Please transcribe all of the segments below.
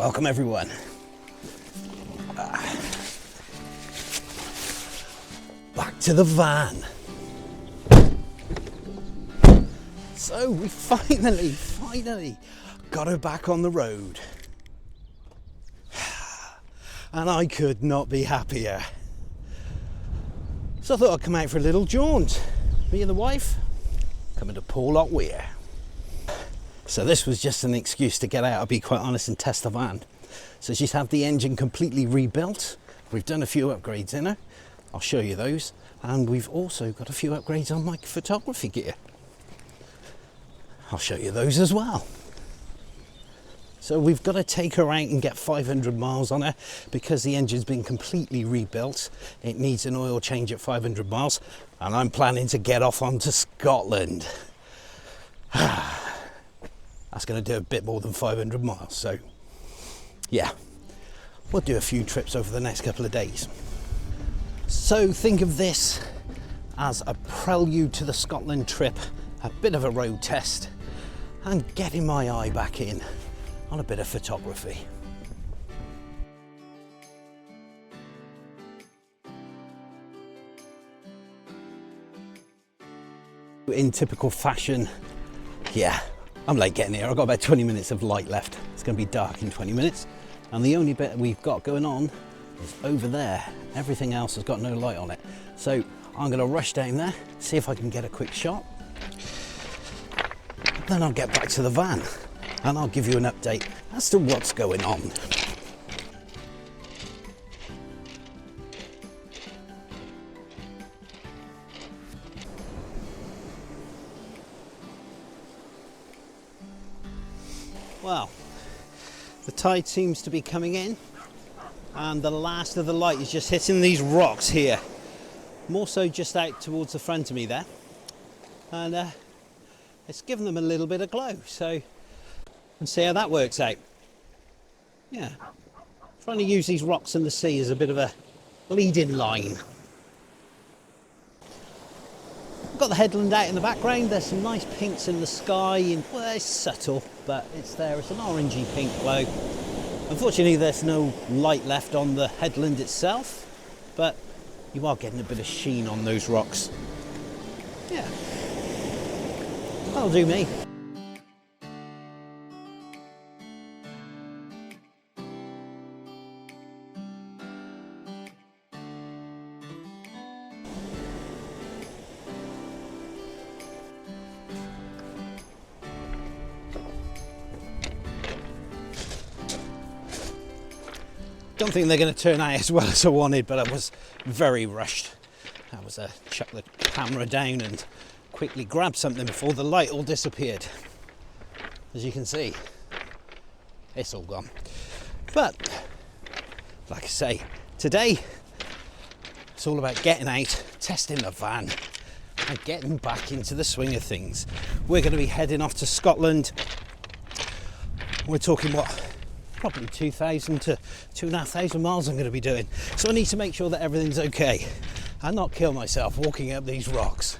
Welcome everyone. Back to the van. So we finally got her back on the road. And I could not be happier. So I thought I'd come out for a little jaunt. Me and the wife coming to Porlock Weir. So this was just an excuse to get out, I'll be quite honest, and test the van. So she's had the engine completely rebuilt. We've done a few upgrades in her. I'll show you those. And we've also got a few upgrades on my photography gear. I'll show you those as well. So we've got to take her out and get 500 miles on her because the engine's been completely rebuilt. It needs an oil change at 500 miles and I'm planning to get off onto Scotland. That's going to do a bit more than 500 miles. So yeah, we'll do a few trips over the next couple of days. So think of this as a prelude to the Scotland trip, a bit of a road test and getting my eye back in on a bit of photography. In typical fashion, yeah, I'm late getting here. I've got about 20 minutes of light left. It's going to be dark in 20 minutes. And the only bit we've got going on is over there. Everything else has got no light on it. So I'm going to rush down there, see if I can get a quick shot. Then I'll get back to the van and I'll give you an update as to what's going on. Well, the tide seems to be coming in and the last of the light is just hitting these rocks here. More so just out towards the front of me there. And it's given them a little bit of glow, so and see how that works out. Yeah, trying to use these rocks in the sea as a bit of a leading line. I've got the headland out in the background. There's some nice pinks in the sky, and well, it's subtle, but it's there. It's an orangey pink glow. Unfortunately, there's no light left on the headland itself, but you are getting a bit of sheen on those rocks. Yeah, that'll do me. Don't think they're going to turn out as well as I wanted, but I was very rushed. I was chuck the camera down and quickly grab something before the light all disappeared. As you can see, it's all gone. But like I say, today it's all about getting out, testing the van and getting back into the swing of things. We're going to be heading off to Scotland. We're talking what? Probably 2,000 to 2,500 miles I'm going to be doing. So I need to make sure that everything's okay and not kill myself walking up these rocks.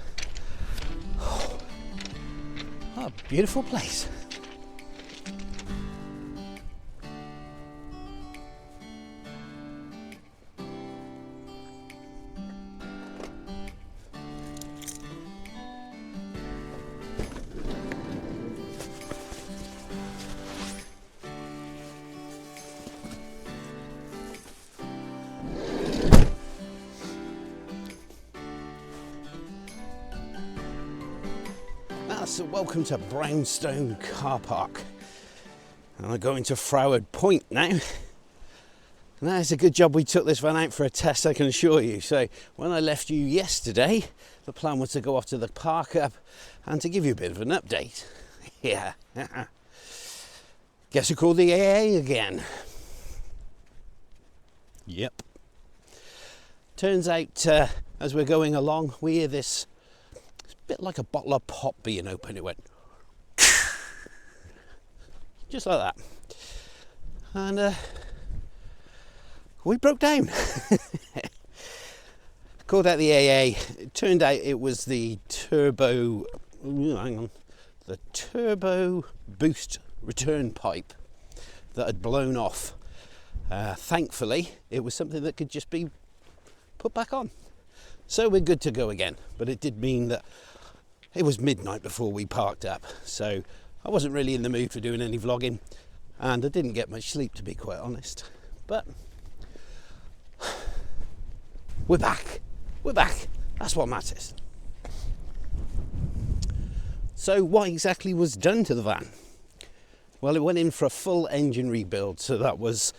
Oh, what a beautiful place. So welcome to Brownstone Car Park. And I'm going to Froward Point now. Now it's a good job we took this van out for a test, I can assure you. So when I left you yesterday, the plan was to go off to the park up and to give you a bit of an update. Yeah. Guess who called the AA again? Yep. Turns out as we're going along, we hear this bit like a bottle of pop being opened. It went just like that, and we broke down. Called out the AA. It turned out it was the turbo boost return pipe that had blown off. Thankfully, it was something that could just be put back on. So we're good to go again. But it did mean that it was midnight before we parked up. So I wasn't really in the mood for doing any vlogging. And I didn't get much sleep, to be quite honest. But we're back. We're back. That's what matters. So what exactly was done to the van? Well, it went in for a full engine rebuild. So that was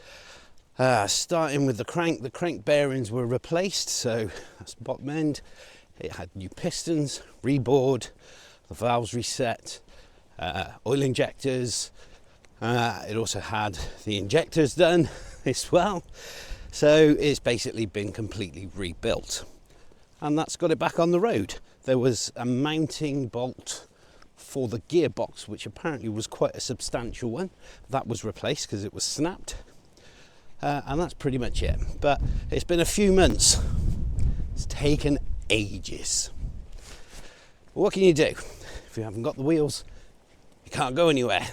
starting with the crank. The crank bearings were replaced. So that's the bottom end. It had new pistons, reboard, the valves reset, oil injectors. It also had the injectors done as well. So it's basically been completely rebuilt. And that's got it back on the road. There was a mounting bolt for the gearbox, which apparently was quite a substantial one. That was replaced because it was snapped. And that's pretty much it. But it's been a few months. It's taken ages. What can you do? If you haven't got the wheels, you can't go anywhere.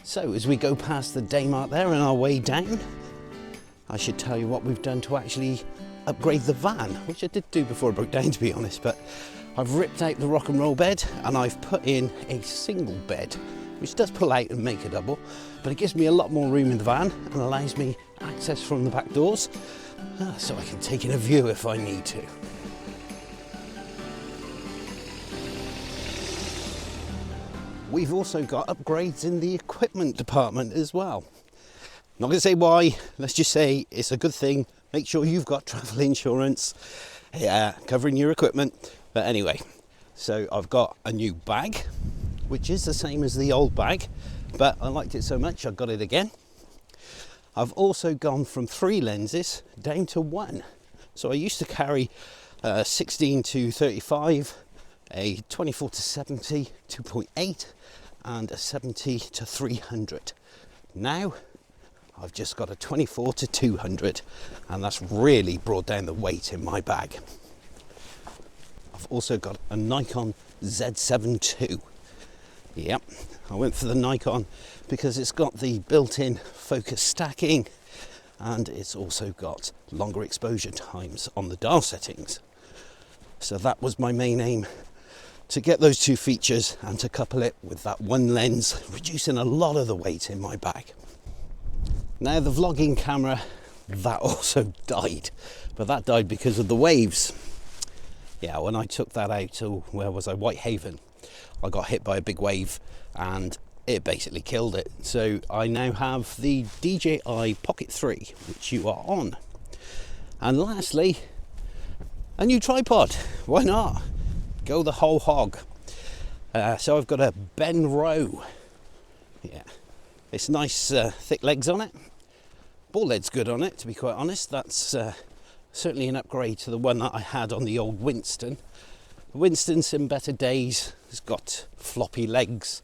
So as we go past the day mark there on our way down, I should tell you what we've done to actually upgrade the van, which I did do before it broke down, to be honest. But I've ripped out the rock and roll bed and I've put in a single bed, which does pull out and make a double, but it gives me a lot more room in the van and allows me access from the back doors, so I can take in a view if I need to. We've also got upgrades in the equipment department as well. Not going to say why, let's just say it's a good thing. Make sure you've got travel insurance covering your equipment. But anyway, so I've got a new bag, which is the same as the old bag, but I liked it so much I got it again. I've also gone from 3 lenses down to 1. So I used to carry 16 to 35, a 24 to 70 2.8 and a 70 to 300. Now I've just got a 24 to 200 and that's really brought down the weight in my bag. I've also got a Nikon Z7II. Yep, I went for the Nikon because it's got the built-in focus stacking and it's also got longer exposure times on the dial settings. So that was my main aim, to get those 2 features and to couple it with that 1 lens, reducing a lot of the weight in my bag. Now the vlogging camera, that also died, but that died because of the waves. Yeah, when I took that out to, where was I, Whitehaven, I got hit by a big wave and it basically killed it. So I now have the DJI Pocket 3, which you are on. And lastly, a new tripod. Why not? Go the whole hog. So I've got a Benro. Yeah, it's nice thick legs on it. Ball head's good on it, to be quite honest. That's certainly an upgrade to the one that I had on the old Winston. The Winston's in better days. It's got floppy legs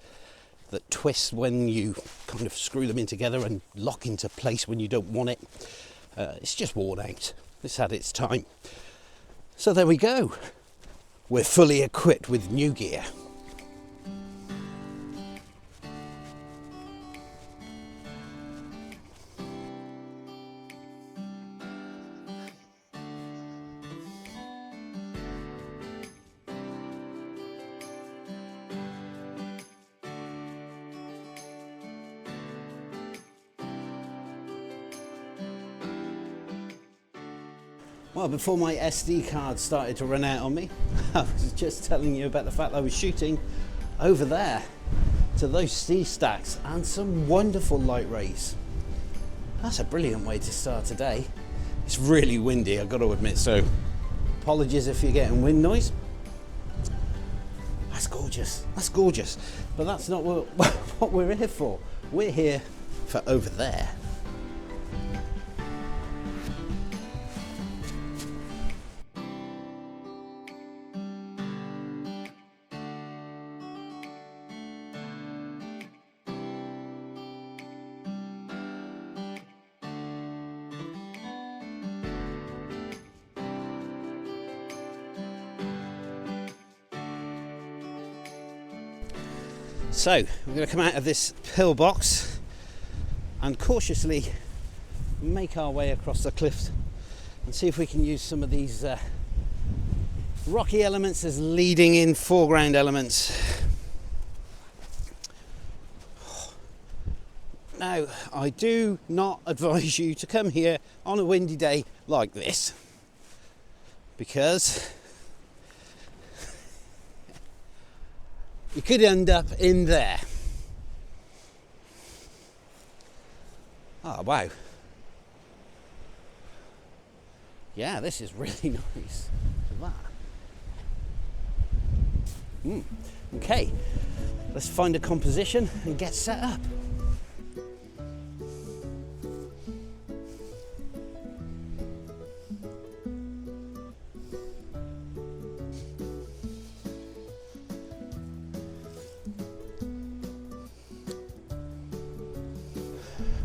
that twist when you kind of screw them in together and lock into place when you don't want it. It's just worn out. It's had its time. So there we go. We're fully equipped with new gear. Well, before my SD card started to run out on me, I was just telling you about the fact that I was shooting over there to those sea stacks and some wonderful light rays. That's a brilliant way to start today. It's really windy, I've got to admit, so apologies if you're getting wind noise. That's gorgeous, that's gorgeous. But that's not what we're here for. We're here for over there. So we're going to come out of this pillbox and cautiously make our way across the cliff and see if we can use some of these rocky elements as leading in foreground elements. Now, I do not advise you to come here on a windy day like this, because you could end up in there. Oh, wow. Yeah, this is really nice. Look at that. Okay, let's find a composition and get set up.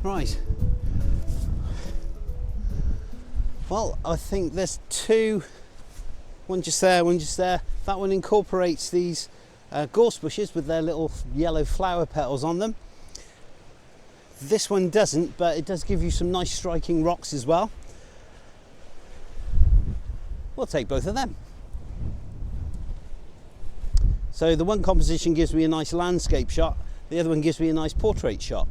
Right. Well, I think there's two, one just there, one just there. That one incorporates these gorse bushes with their little yellow flower petals on them. This one doesn't, but it does give you some nice striking rocks as well. We'll take both of them. So the one composition gives me a nice landscape shot, the other one gives me a nice portrait shot.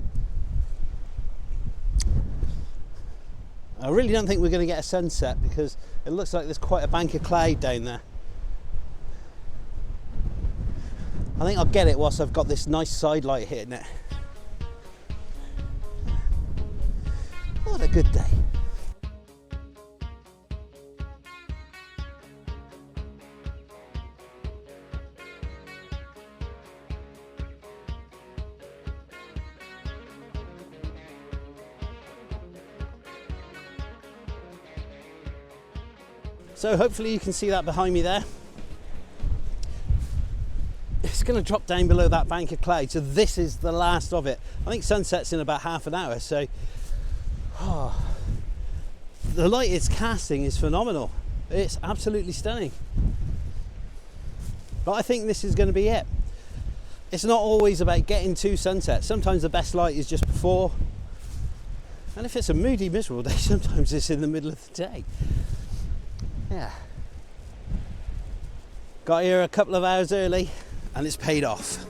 I really don't think we're going to get a sunset because it looks like there's quite a bank of cloud down there. I think I'll get it whilst I've got this nice side light hitting it. What a good day. So hopefully you can see that behind me there. It's going to drop down below that bank of cloud, so this is the last of it. I think sunset's in about half an hour, so the light it's casting is phenomenal. It's absolutely stunning. But I think this is going to be it. It's not always about getting to sunset. Sometimes the best light is just before, and if it's a moody, miserable day, sometimes it's in the middle of the day. Yeah, got here a couple of hours early and it's paid off.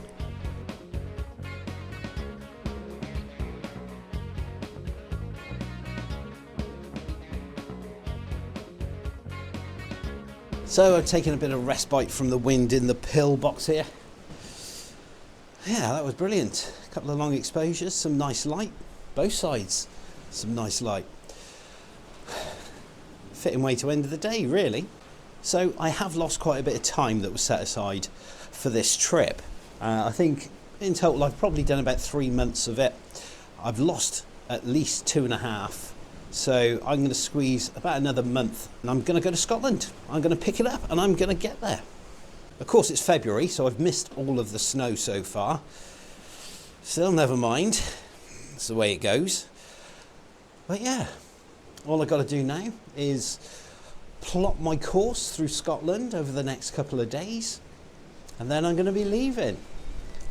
So I've taken a bit of respite from the wind in the pillbox here. Yeah, that was brilliant. A couple of long exposures, some nice light, both sides, some nice light. Fitting way to end of the day, really. So I have lost quite a bit of time that was set aside for this trip. I think in total I've probably done about 3 months of it. I've lost at least 2.5, so I'm going to squeeze about another month and I'm going to go to Scotland. I'm going to pick it up and I'm going to get there. Of course it's February, so I've missed all of the snow so far. Still, never mind, it's the way it goes. But yeah, all I've got to do now is plot my course through Scotland over the next couple of days, and then I'm going to be leaving.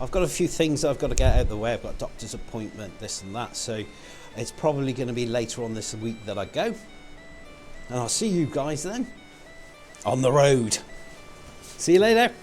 I've got a few things that I've got to get out of the way. I've got a doctor's appointment, this and that, so it's probably going to be later on this week that I go. And I'll see you guys then on the road. See you later.